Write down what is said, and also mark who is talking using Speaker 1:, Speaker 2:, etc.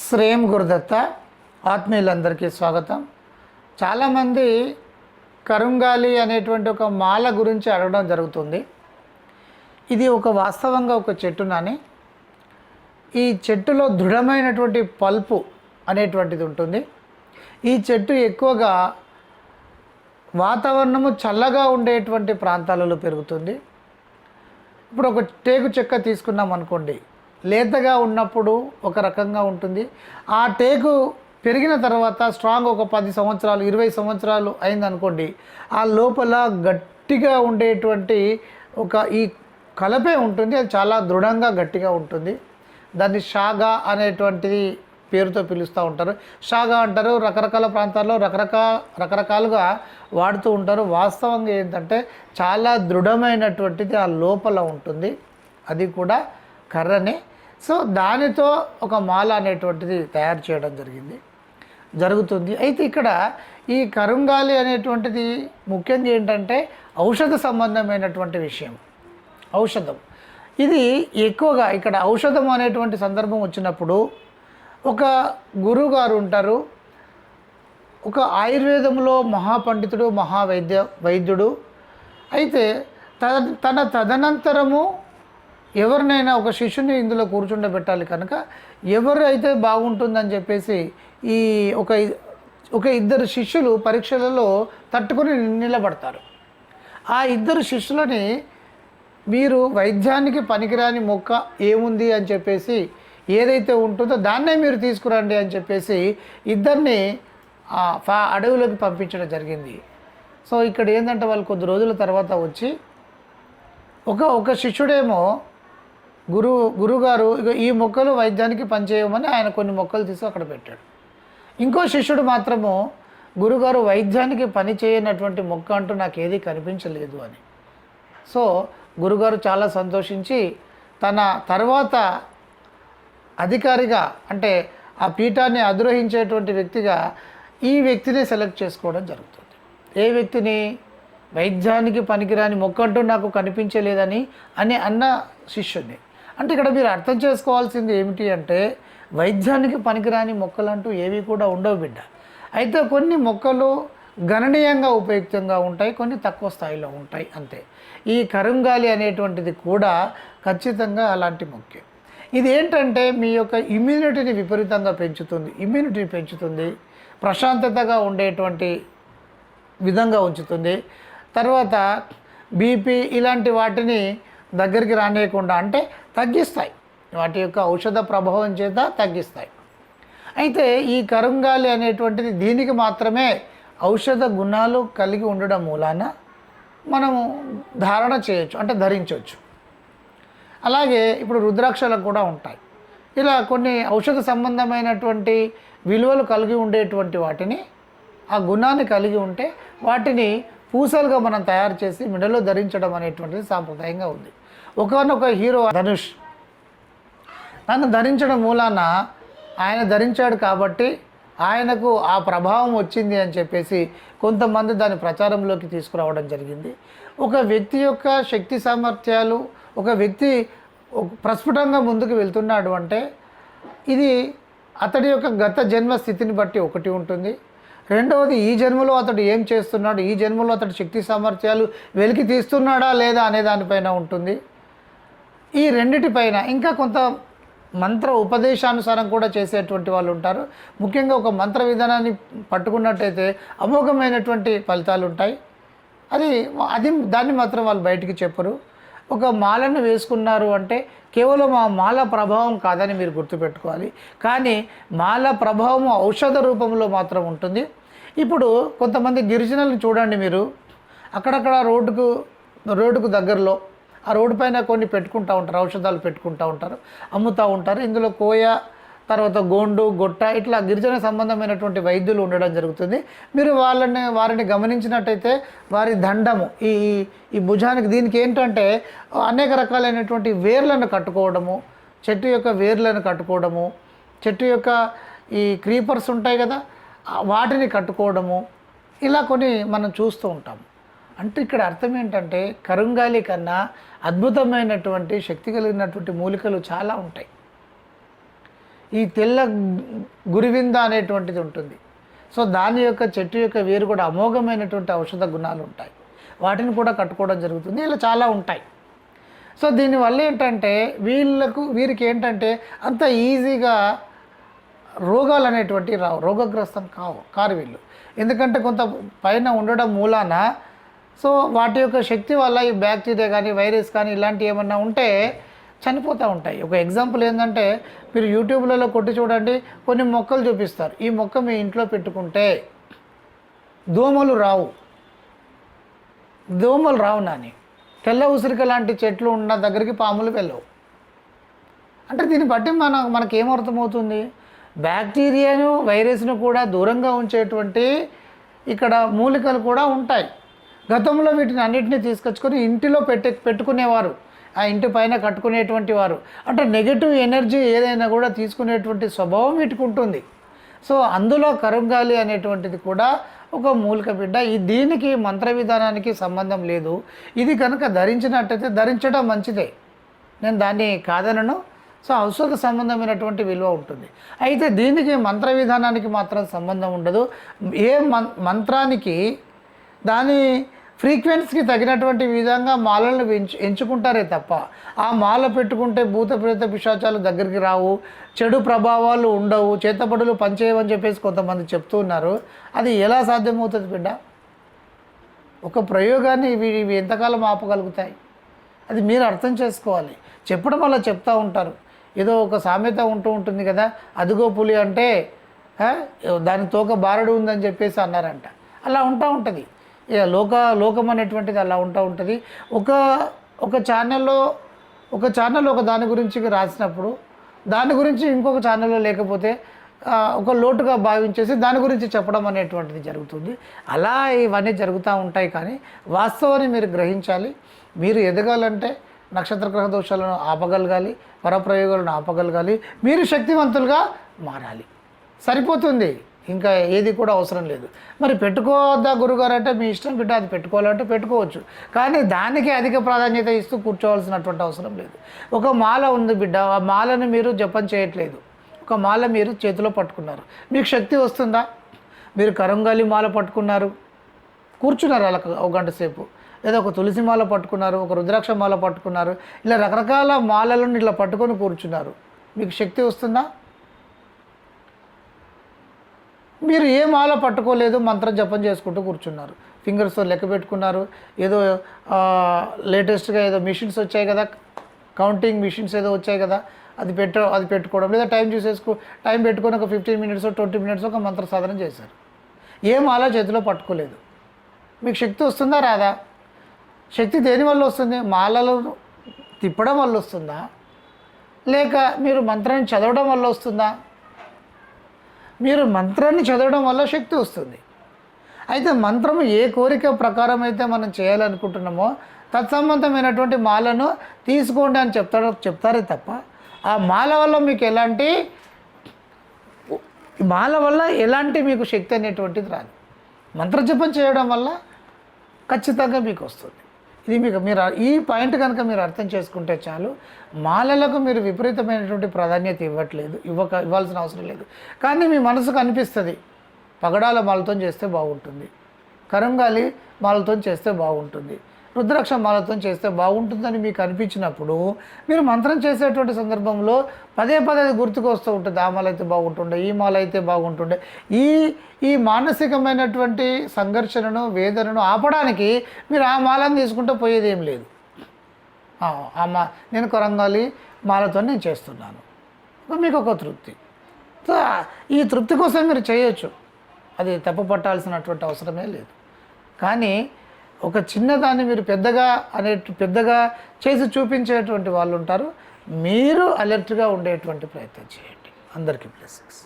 Speaker 1: శ్రేయం గురుదత్త ఆత్మీయులందరికీ స్వాగతం. చాలామంది కరుంగాలి అనేటువంటి ఒక మాల గురించి అడగడం జరుగుతుంది. ఇది ఒక వాస్తవంగా ఒక చెట్టునని, ఈ చెట్టులో దృఢమైనటువంటి పల్పు అనేటువంటిది ఉంటుంది. ఈ చెట్టు ఎక్కువగా వాతావరణము చల్లగా ఉండేటువంటి ప్రాంతాలలో పెరుగుతుంది. ఇప్పుడు ఒక టేకు చెక్క తీసుకున్నాం అనుకోండి, లేతగా ఉన్నప్పుడు ఒక రకంగా ఉంటుంది. ఆ టేకు పెరిగిన తర్వాత స్ట్రాంగ్ ఒక 10 సంవత్సరాలు 20 సంవత్సరాలు అయిందనుకోండి, ఆ లోపల గట్టిగా ఉండేటువంటి ఒక ఈ కలపే ఉంటుంది. అది చాలా దృఢంగా గట్టిగా ఉంటుంది. దాన్ని షాగా అనేటువంటిది పేరుతో పిలుస్తూ ఉంటారు. షాగా అంటారు. రకరకాల ప్రాంతాల్లో రకరకాలుగా వాడుతూ ఉంటారు. వాస్తవంగా ఏంటంటే చాలా దృఢమైనటువంటిది ఆ లోపల ఉంటుంది. అది కూడా కర్రనే. సో దానితో ఒక మాల అనేటువంటిది తయారు చేయడం జరుగుతుంది. అయితే ఇక్కడ ఈ కరుంగాలి అనేటువంటిది ముఖ్యంగా ఏంటంటే ఔషధ సంబంధమైనటువంటి విషయం. ఔషధం ఇది ఎక్కువగా ఇక్కడ ఔషధం అనేటువంటి సందర్భం వచ్చినప్పుడు ఒక గురువు గారు ఉంటారు. ఒక ఆయుర్వేదంలో మహాపండితుడు, వైద్యుడు. అయితే తదనంతరము ఎవరినైనా ఒక శిష్యుని ఇందులో కూర్చుండబెట్టాలి కనుక ఎవరైతే బాగుంటుందని చెప్పేసి ఈ ఒక ఇద్దరు శిష్యులు పరీక్షలలో తట్టుకొని నిలబడతారు. ఆ ఇద్దరు శిష్యులని మీరు వైద్యానికి పనికిరాని మొక్క ఏముంది అని చెప్పేసి ఏదైతే ఉంటుందో దాన్నే మీరు తీసుకురండి అని చెప్పేసి ఇద్దరిని అడవిలోకి పంపించడం జరిగింది. సో ఇక్కడ ఏంటంటే వాళ్ళు కొద్ది రోజుల తర్వాత వచ్చి ఒక శిష్యుడేమో గురుగారు ఇక ఈ మొక్కలు వైద్యానికి పనిచేయమని ఆయన కొన్ని మొక్కలు తీసి అక్కడ పెట్టాడు. ఇంకో శిష్యుడు మాత్రము గురుగారు వైద్యానికి పని చేయనటువంటి మొక్క అంటూ నాకు ఏది కనిపించలేదు అని. సో గురుగారు చాలా సంతోషించి తన తర్వాత అధికారిగా అంటే ఆ పీఠాన్ని అధిరోహించేటువంటి వ్యక్తిగా ఈ వ్యక్తిని సెలెక్ట్ చేసుకోవడం జరుగుతుంది. ఏ వ్యక్తిని? వైద్యానికి పనికిరాని మొక్క అంటూ నాకు కనిపించలేదని అన్న శిష్యుడిని. అంటే ఇక్కడ మీరు అర్థం చేసుకోవాల్సింది ఏమిటి అంటే వైద్యానికి పనికిరాని మొక్కలంటూ ఏవి కూడా ఉండవు బిడ్డ. అయితే కొన్ని మొక్కలు గణనీయంగా ఉపయుక్తంగా ఉంటాయి, కొన్ని తక్కువ స్థాయిలో ఉంటాయి అంతే. ఈ కరుంగాలి అనేటువంటిది కూడా ఖచ్చితంగా అలాంటి మొక్కే. ఇది ఏంటంటే మీ యొక్క ఇమ్యూనిటీని విపరీతంగా పెంచుతుంది, ప్రశాంతతగా ఉండేటువంటి విధంగా ఉంచుతుంది. తర్వాత బీపీ ఇలాంటి వాటిని దగ్గరికి రానియకుండా అంటే తగ్గిస్తాయి, వాటి యొక్క ఔషధ ప్రభావం చేత తగ్గిస్తాయి. అయితే ఈ కరుంగాలి అనేటువంటిది దీనికి మాత్రమే ఔషధ గుణాలు కలిగి ఉండడం మూలాన మనము ధారణ చేయొచ్చు, అంటే ధరించవచ్చు. అలాగే ఇప్పుడు రుద్రాక్షలకు కూడా ఉంటాయి. ఇలా కొన్ని ఔషధ సంబంధమైనటువంటి విలువలు కలిగి ఉండేటువంటి వాటిని, ఆ గుణాన్ని కలిగి ఉంటే వాటిని పూసలుగా మనం తయారు చేసి మెడలో ధరించడం అనేటువంటిది సాంప్రదాయంగా ఉంది. ఒకనొక హీరో ధనుష్ తను ధరించడం మూలాన ఆయన ధరించాడు కాబట్టి ఆయనకు ఆ ప్రభావం వచ్చింది అని చెప్పేసి కొంతమంది దాని ప్రచారంలోకి తీసుకురావడం జరిగింది. ఒక వ్యక్తి యొక్క శక్తి సామర్థ్యాలు, ఒక వ్యక్తి ప్రస్ఫుటంగా ముందుకు వెళ్తున్నాడు అంటే ఇది అతడి యొక్క గత జన్మ స్థితిని బట్టి ఒకటి ఉంటుంది. రెండవది ఈ జన్మలో అతడు ఏం చేస్తున్నాడు, ఈ జన్మలో అతడు శక్తి సామర్థ్యాలు వెలికి తీస్తున్నాడా లేదా అనే దానిపైన ఉంటుంది. ఈ రెండిటిపైన ఇంకా కొంత మంత్ర ఉపదేశానుసారం కూడా చేసేటువంటి వాళ్ళు ఉంటారు. ముఖ్యంగా ఒక మంత్ర విధానాన్ని పట్టుకున్నట్టయితే అమోఘమైనటువంటి ఫలితాలు ఉంటాయి. అది దాన్ని మాత్రం వాళ్ళు బయటికి చెప్పరు. ఒక మాలను వేసుకున్నారు అంటే కేవలం ఆ మాల ప్రభావం కాదని మీరు గుర్తుపెట్టుకోవాలి. కానీ మాల ప్రభావం ఔషధ రూపంలో మాత్రం ఉంటుంది. ఇప్పుడు కొంతమంది గిరిజనులను చూడండి మీరు, అక్కడక్కడ రోడ్డుకు దగ్గరలో ఆ రోడ్డు పైన కొన్ని పెట్టుకుంటూ ఉంటారు, ఔషధాలు పెట్టుకుంటూ ఉంటారు, అమ్ముతూ ఉంటారు. ఇందులో కోయ, తర్వాత గోండు, గొట్ట ఇట్లా గిరిజన సంబంధమైనటువంటి వైద్యులు ఉండడం జరుగుతుంది. మీరు వారిని గమనించినట్టయితే వారి దండము ఈ భుజానికి దీనికి ఏంటంటే అనేక రకాలైనటువంటి వేర్లను కట్టుకోవడము, చెట్టు యొక్క వేర్లను కట్టుకోవడము, చెట్టు యొక్క ఈ క్రీపర్స్ ఉంటాయి కదా వాటిని కట్టుకోవడము, ఇలా కొన్ని మనం చూస్తూ ఉంటాము. అంటే ఇక్కడ అర్థం ఏంటంటే కరుంగాలి కన్నా అద్భుతమైనటువంటి శక్తి కలిగినటువంటి మూలికలు చాలా ఉంటాయి. ఈ తెల్ల గురివింద అనేటువంటిది ఉంటుంది. సో దాని యొక్క చెట్టు యొక్క వేరు కూడా అమోఘమైనటువంటి ఔషధ గుణాలు ఉంటాయి. వాటిని కూడా కట్టుకోవడం జరుగుతుంది. ఇలా చాలా ఉంటాయి. సో దీనివల్ల ఏంటంటే వీరికి ఏంటంటే అంత ఈజీగా రోగాలు అనేటువంటివి రావు, రోగగ్రస్తం కారు వీళ్ళు. ఎందుకంటే కొంత పైన ఉండడం మూలాన సో వాటి యొక్క శక్తి వల్ల ఈ బ్యాక్టీరియా కానీ వైరస్ కానీ ఇలాంటివి ఏమన్నా ఉంటే చనిపోతూ ఉంటాయి. ఒక ఎగ్జాంపుల్ ఏంటంటే మీరు యూట్యూబ్లలో కొట్టి చూడండి, కొన్ని మొక్కలు చూపిస్తారు. ఈ మొక్క మీ ఇంట్లో పెట్టుకుంటే దోమలు రావు నాని. తెల్ల ఉసిరిక లాంటి చెట్లు ఉన్న దగ్గరికి పాములు వెళ్ళవు. అంటే దీన్ని బట్టి మనకి ఏమర్థమవుతుంది, బ్యాక్టీరియాను వైరస్ను కూడా దూరంగా ఉంచేటువంటి ఇక్కడ మూలికలు కూడా ఉంటాయి. గతంలో వీటిని అన్నింటినీ తీసుకొచ్చుకొని ఇంటిలో పెట్టుకునేవారు, ఆ ఇంటి పైన కట్టుకునేటువంటి వారు. అంటే నెగిటివ్ ఎనర్జీ ఏదైనా కూడా తీసుకునేటువంటి స్వభావం వీటికి ఉంటుంది. సో అందులో కరుంగాలి అనేటువంటిది కూడా ఒక మూలిక బిడ్డ. దీనికి మంత్ర విధానానికి సంబంధం లేదు. ఇది కనుక ధరించినట్టయితే ధరించడం మంచిదే, నేను దాన్ని కాదనను. సో ఔషధ సంబంధమైనటువంటి విలువ ఉంటుంది. అయితే దీనికి మంత్ర విధానానికి మాత్రం సంబంధం ఉండదు. ఏ మంత్రానికి దాని ఫ్రీక్వెన్సీకి తగినటువంటి విధంగా మాలలను ఎంచుకుంటారే తప్ప ఆ మాల పెట్టుకుంటే భూత ప్రేత పిశాచాలు దగ్గరికి రావు, చెడు ప్రభావాలు ఉండవు, చేతబడులు పనిచేయవని చెప్పేసి కొంతమంది చెప్తూ ఉన్నారు. అది ఎలా సాధ్యమవుతుంది బిడ్డ? ఒక ప్రయోగాన్ని ఇవి ఎంతకాలం ఆపగలుగుతాయి? అది మీరు అర్థం చేసుకోవాలి. చెప్పడం వల్ల చెప్తూ ఉంటారు. ఏదో ఒక సామెత ఉంటుంది కదా, అదిగో పులి అంటే దాని తోక బారడు ఉందని చెప్పేసి అన్నారంట. అలా ఉంటుంది. ఇక లోకం అనేటువంటిది అలా ఉంటుంది. ఒక ఛానల్లో ఒక దాని గురించి రాసినప్పుడు దాని గురించి ఇంకొక ఛానల్లో లేకపోతే ఒక లోటుగా భావించేసి దాని గురించి చెప్పడం అనేటువంటిది జరుగుతుంది. అలా ఇవన్నీ జరుగుతూ ఉంటాయి. కానీ వాస్తవాన్ని మీరు గ్రహించాలి. మీరు ఎదగాలంటే నక్షత్ర గ్రహ దోషాలను ఆపగలగాలి, పరప్రయోగాలను ఆపగలగాలి, మీరు శక్తివంతులుగా మారాలి. సరిపోతుంది, ఇంకా ఏది కూడా అవసరం లేదు. మరి పెట్టుకోవద్దా గురుగారు అంటే మీ ఇష్టం బిడ్డ, అది పెట్టుకోవాలంటే పెట్టుకోవచ్చు. కానీ దానికి అధిక ప్రాధాన్యత ఇస్తూ కూర్చోవాల్సినటువంటి అవసరం లేదు. ఒక మాల ఉంది బిడ్డ, ఆ మాలను మీరు జపం చేయట్లేదు. ఒక మాల మీరు చేతిలో పట్టుకున్నారు, మీకు శక్తి వస్తుందా? మీరు కరంగాలి మాల పట్టుకున్నారు, కూర్చున్నారు అలా ఒక గంట సేపు, లేదా ఒక తులసి మాల పట్టుకున్నారు, ఒక రుద్రాక్ష మాల పట్టుకున్నారు, ఇలా రకరకాల మాలలను ఇలా పట్టుకొని కూర్చున్నారు, మీకు శక్తి వస్తుందా? మీరు ఏ మాల పట్టుకోలేదు, మంత్రం జపం చేసుకుంటూ కూర్చున్నారు, ఫింగర్స్తో లెక్క పెట్టుకున్నారు. ఏదో లేటెస్ట్గా ఏదో మిషన్స్ వచ్చాయి కదా, కౌంటింగ్ మిషన్స్ ఏదో వచ్చాయి కదా, అది పెట్టుకోవడం, లేదా టైం పెట్టుకొని ఒక 15 మినిట్స్ 20 మినిట్స్ ఒక మంత్ర సాధన చేశారు. ఏ మాల చేతిలో పట్టుకోలేదు, మీకు శక్తి వస్తుందా రాదా? శక్తి దేనివల్ల వస్తుంది? మాలలు తిప్పడం వల్ల వస్తుందా, లేక మీరు మంత్రాన్ని చదవడం వల్ల వస్తుందా? మీరు మంత్రాన్ని చదవడం వల్ల శక్తి వస్తుంది. అయితే మంత్రము ఏ కోరిక ప్రకారం అయితే మనం చేయాలనుకుంటున్నామో తత్సంబంధమైనటువంటి మాలను తీసుకోండి అని చెప్తారే తప్ప ఆ మాల వల్ల మీకు ఎలాంటి మీకు శక్తి అనేటువంటిది రాదు. మంత్రజపం చేయడం వల్ల ఖచ్చితంగా మీకు వస్తుంది. ఇది మీరు ఈ పాయింట్ కనుక మీరు అర్థం చేసుకుంటే చాలు. మాలలకు మీరు విపరీతమైనటువంటి ప్రాధాన్యత ఇవ్వాల్సిన అవసరం లేదు. కానీ మీ మనసుకు అనిపిస్తుంది పగడాల మాలతో చేస్తే బాగుంటుంది, కరంగాలి మాలతో చేస్తే బాగుంటుంది, రుద్రాక్ష మాలతో చేస్తే బాగుంటుందని మీకు అనిపించినప్పుడు మీరు మంత్రం చేసేటువంటి సందర్భంలో పదే అది గుర్తుకు వస్తూ ఉంటుంది. ఆ మాల అయితే బాగుంటుండే, ఈ మాల అయితే బాగుంటుండే. ఈ మానసికమైనటువంటి సంఘర్షణను వేదనను ఆపడానికి మీరు ఆ మాలను తీసుకుంటూ పోయేది ఏం లేదు. నేను కరంగాలి మాలతో నేను చేస్తున్నాను, మీకు ఒక తృప్తి. సో ఈ తృప్తి కోసం మీరు చేయొచ్చు, అది తప్పు పట్టాల్సినటువంటి అవసరమే లేదు. కానీ ఒక చిన్నదాన్ని మీరు పెద్దగా చేసి చూపించేటువంటి వాళ్ళు ఉంటారు. మీరు అలర్ట్గా ఉండేటువంటి ప్రయత్నం చేయండి. అందరికీ బ్లెస్సింగ్స్.